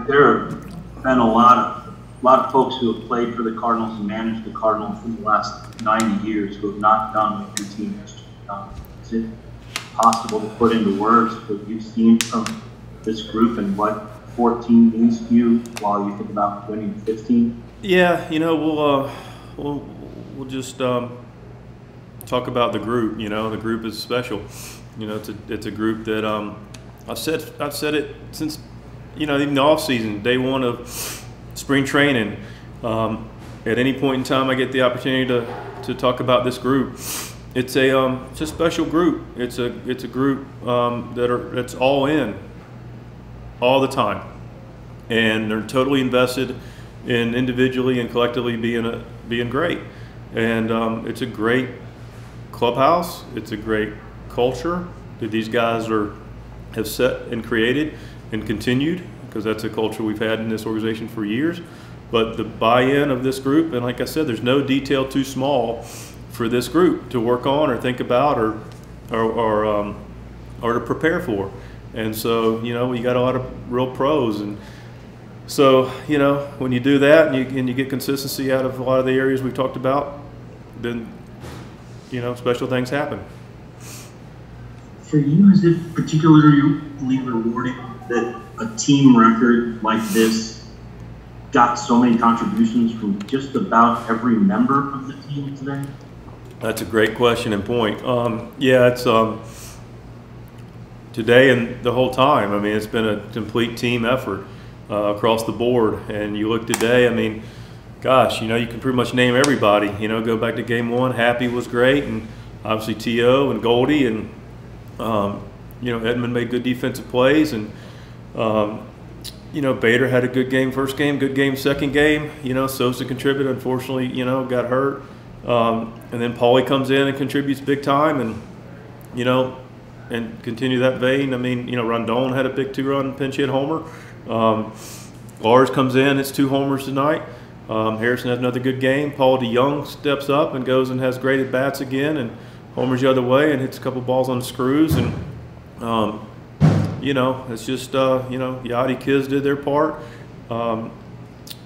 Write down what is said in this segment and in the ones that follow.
there have been a lot of folks who have played for the Cardinals and managed the Cardinals for the last 90 years who have not done what your team has done. Is it possible to put into words what you've seen from this group and what 14 means to you while you think about winning 15? Yeah, we'll just talk about the group. The group is special. It's a group that I've said it since even the off season, day one of spring training. At any point in time, I get the opportunity to talk about this group. It's a special group. It's a group that's all in, all the time, and they're totally invested in individually and collectively being great. And it's a great clubhouse. It's a great culture that these guys have set and created and continued, because that's a culture we've had in this organization for years. But the buy-in of this group, and like I said, there's no detail too small for this group to work on or think about or to prepare for. And so, you got a lot of real pros. And so, when you do that and you get consistency out of a lot of the areas we've talked about, then, special things happen. For you, is it particularly rewarding that a team record like this got so many contributions from just about every member of the team today? That's a great question and point. Yeah, it's today and the whole time. I mean, it's been a complete team effort across the board. And you look today, I mean, gosh, you can pretty much name everybody. Go back to game one, Happy was great, and obviously T.O. and Goldie, and Edmund made good defensive plays, and Bader had a good game first game, good game second game. Sosa contributed, unfortunately, got hurt. And then Paulie comes in and contributes big time, and and continue that vein. I mean, Rondon had a big 2-run pinch hit homer. Lars comes in, it's 2 homers tonight. Harrison has another good game. Paul DeYoung steps up and goes and has great at bats again, and homers the other way and hits a couple balls on the screws. And it's just Yachty, Kiz did their part. I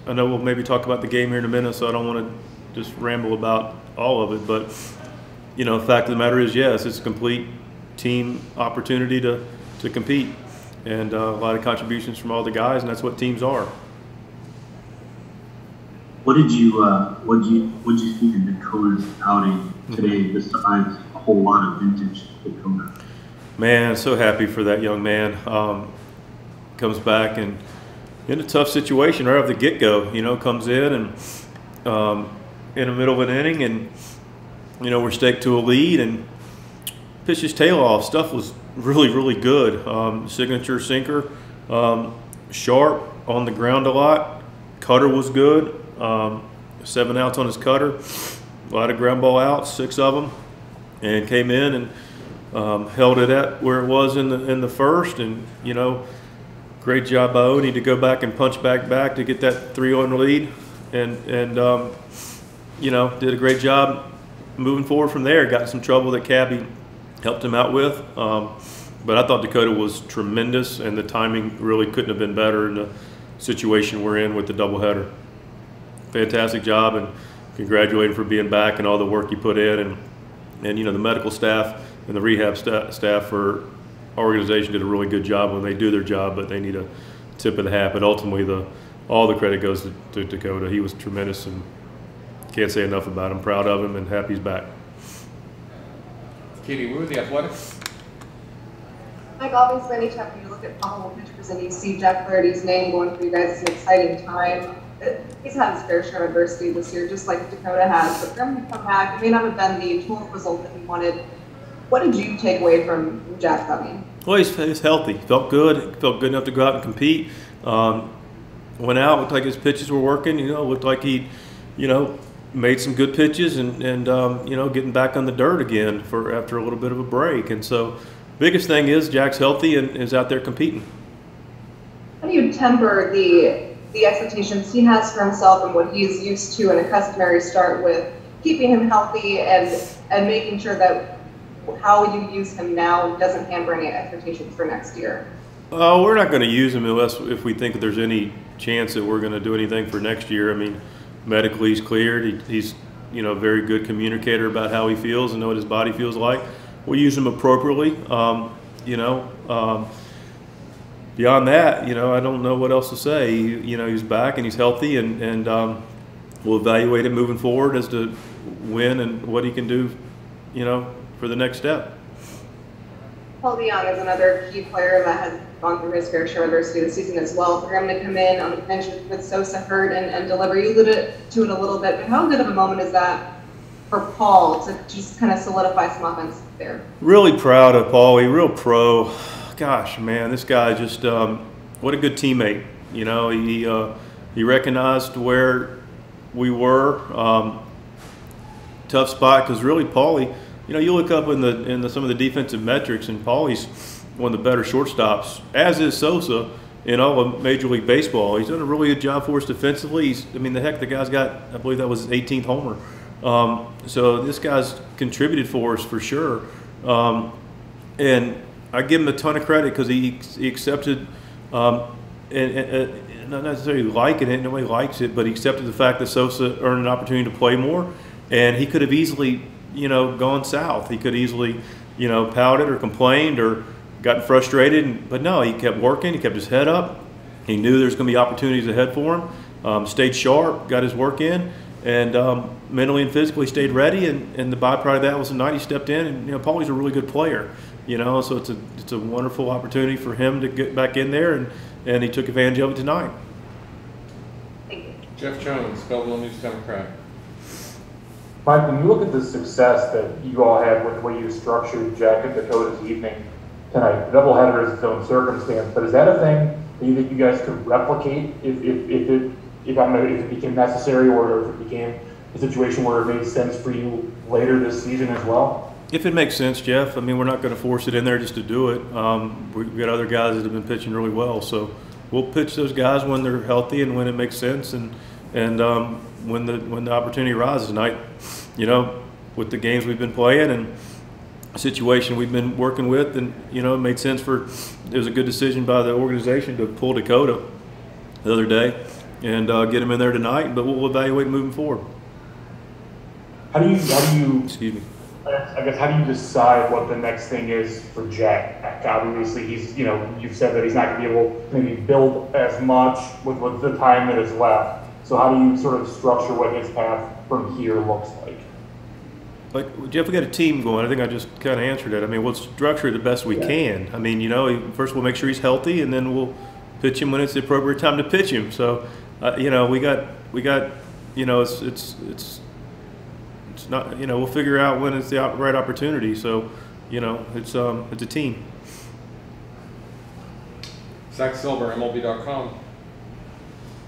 know we'll maybe talk about the game here in a minute, so I don't want to just ramble about all of it. But the fact of the matter is, yes, it's a complete team opportunity to compete, and a lot of contributions from all the guys, and that's what teams are. What did you see in Dakota's outing today besides a whole lot of vintage Dakota? Man, so happy for that young man. Comes back and in a tough situation right off the get-go. Comes in and in the middle of an inning, and we're staked to a lead and pitched his tail off. Stuff was really good. Signature sinker, sharp, on the ground a lot. Cutter was good. 7 outs on his cutter. A lot of ground ball outs, 6 of them, and came in and held it at where it was in the first. And great job by Oni to go back and punch back to get that 3-0 lead, and did a great job moving forward from there. Got in some trouble that Cabby helped him out with, but I thought Dakota was tremendous, and the timing really couldn't have been better in the situation we're in with the doubleheader. Fantastic job, and congratulate him for being back and all the work he put in, and the medical staff and the rehab staff for our organization did a really good job when they do their job, but they need a tip of the hat. But ultimately, all the credit goes to Dakota. He was tremendous, and can't say enough about him. Proud of him, and happy he's back. Katie Wu, The Athletics. Mike, obviously, anytime you look at probable pitchers and you see Jack Flaherty's name going for you guys, it's an exciting time. He's had his fair share of adversity this year, just like Dakota has. But for him to come back, it may not have been the total result that he wanted. What did you take away from Jack coming? Well, he's healthy. Felt good. Felt good enough to go out and compete. Went out, looked like his pitches were working. Looked like he, made some good pitches and getting back on the dirt again after a little bit of a break. And so, biggest thing is Jack's healthy and is out there competing. How do you temper the expectations he has for himself and what he's used to in a customary start with keeping him healthy and making sure that how you use him now doesn't hamper any expectations for next year? We're not going to use him unless if we think that there's any chance that we're going to do anything for next year. I mean, medically he's cleared. He's a very good communicator about how he feels and what his body feels like. We'll use him appropriately. Beyond that, I don't know what else to say. He's back and he's healthy, and we'll evaluate him moving forward as to when and what he can do, for the next step. Paul DeJong is another key player that has gone through his fair share of adversity this season as well. For him to come in on the bench with Sosa hurt and deliver, you alluded to it a little bit, but how good of a moment is that for Paul to just kind of solidify some offense there? Really proud of Paul. He's a real pro. Gosh, man, this guy just what a good teammate. He recognized where we were. Tough spot because really, Paulie. You look up in some of the defensive metrics, and Paulie's one of the better shortstops, as is Sosa, in all of Major League Baseball. He's done a really good job for us defensively. The guy's got, I believe that was his 18th homer. So this guy's contributed for us for sure. And I give him a ton of credit because he accepted, and not necessarily liking it, nobody likes it, but he accepted the fact that Sosa earned an opportunity to play more, and he could have easily gone south. He could easily, pouted or complained or gotten frustrated. But no, he kept working. He kept his head up. He knew there was going to be opportunities ahead for him. Stayed sharp, got his work in, and mentally and physically stayed ready. And the byproduct of that was tonight he stepped in. And Paulie's a really good player. So it's a wonderful opportunity for him to get back in there, and he took advantage of it tonight. Thank you. Jeff Jones, Belleville News Democrat. Mike, when you look at the success that you all had with the way you structured Jack and Dakota's evening tonight, the doubleheader is its own circumstance, but is that a thing that you think you guys could replicate if it became necessary, or if it became a situation where it made sense for you later this season as well? If it makes sense, Jeff. I mean, we're not going to force it in there just to do it. We've got other guys that have been pitching really well, so we'll pitch those guys when they're healthy and when it makes sense, and when the opportunity arises tonight. With the games we've been playing and the situation we've been working with, and it made sense it was a good decision by the organization to pull Dakota the other day and get him in there tonight. But we'll evaluate moving forward. How do you? Excuse me. I guess, how do you decide what the next thing is for Jack? Obviously, he's, you've said that he's not going to be able to maybe build as much with the time that is left. So how do you sort of structure what his path from here looks like? Jeff, we got a team going. I think I just kind of answered it. I mean, we'll structure it the best we can. I mean, first we'll make sure he's healthy, and then we'll pitch him when it's the appropriate time to pitch him. So, we got, it's not, we'll figure out when it's the right opportunity. So, it's a team. Zach Silver, MLB.com.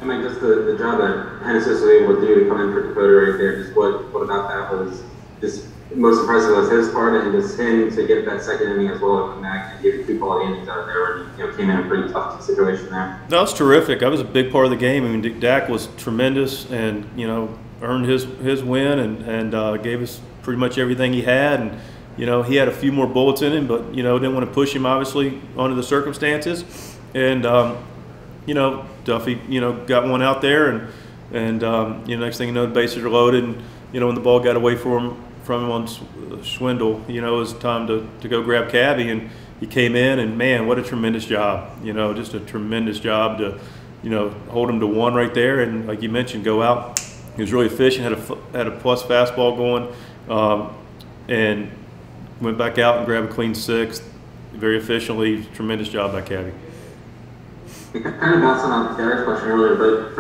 I mean, just the job that Hennessy was able to do to come in for Dakota right there, just what about that was just most impressive was his part, and just him to get that second inning as well to come back and give 2 quality innings out there, where he came in a pretty tough situation there. That was terrific. That was a big part of the game. I mean, Dak was tremendous, and earned his win and gave us pretty much everything he had. And he had a few more bullets in him, but didn't want to push him obviously under the circumstances. And Duffy got one out there, and next thing you know, the bases are loaded, and when the ball got away from him on Swindle, it was time to go grab Cabby, and he came in, and man, what a tremendous job. Just a tremendous job to hold him to 1 right there, and like you mentioned, go out. He was really efficient, had a plus fastball going, and went back out and grabbed a clean 6th very efficiently. Tremendous job by Cabby. I kind of bounced on Derek's question earlier, but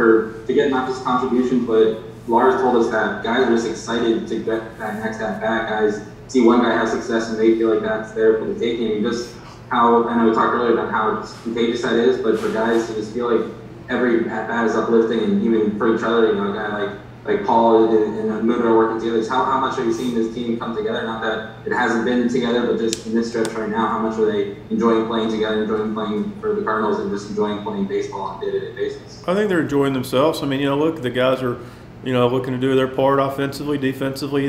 to get not just contributions, but Lars told us that guys are just excited to get that next at bat. Guys see one guy have success and they feel like that's there for the taking. And just how, I know we talked earlier about how contagious that is, but for guys to just feel like every at bat is uplifting, and even for each other, a guy like Paul and Moon are working together. How much are you seeing this team come together? Not that it hasn't been together, but just in this stretch right now, how much are they enjoying playing together, enjoying playing for the Cardinals, and just enjoying playing baseball on a day-to-day basis? I think they're enjoying themselves. I mean, look, the guys are, looking to do their part offensively, defensively,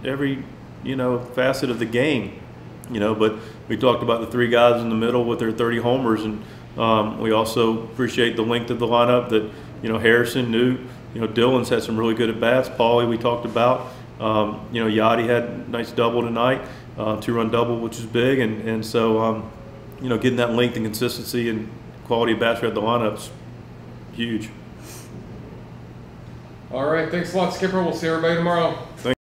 every facet of the game. you know, but we talked about the 3 guys in the middle with their 30 homers, and we also appreciate the length of the lineup that, you know, Harrison, Newt, you know, Dylan's had some really good at-bats. Paulie we talked about. You know, Yachty had a nice double tonight, 2-run double, which is big, and so, you know, getting that length and consistency and quality of bats at the lineup's huge. All right, thanks a lot, Skipper. We'll see everybody tomorrow. Thanks.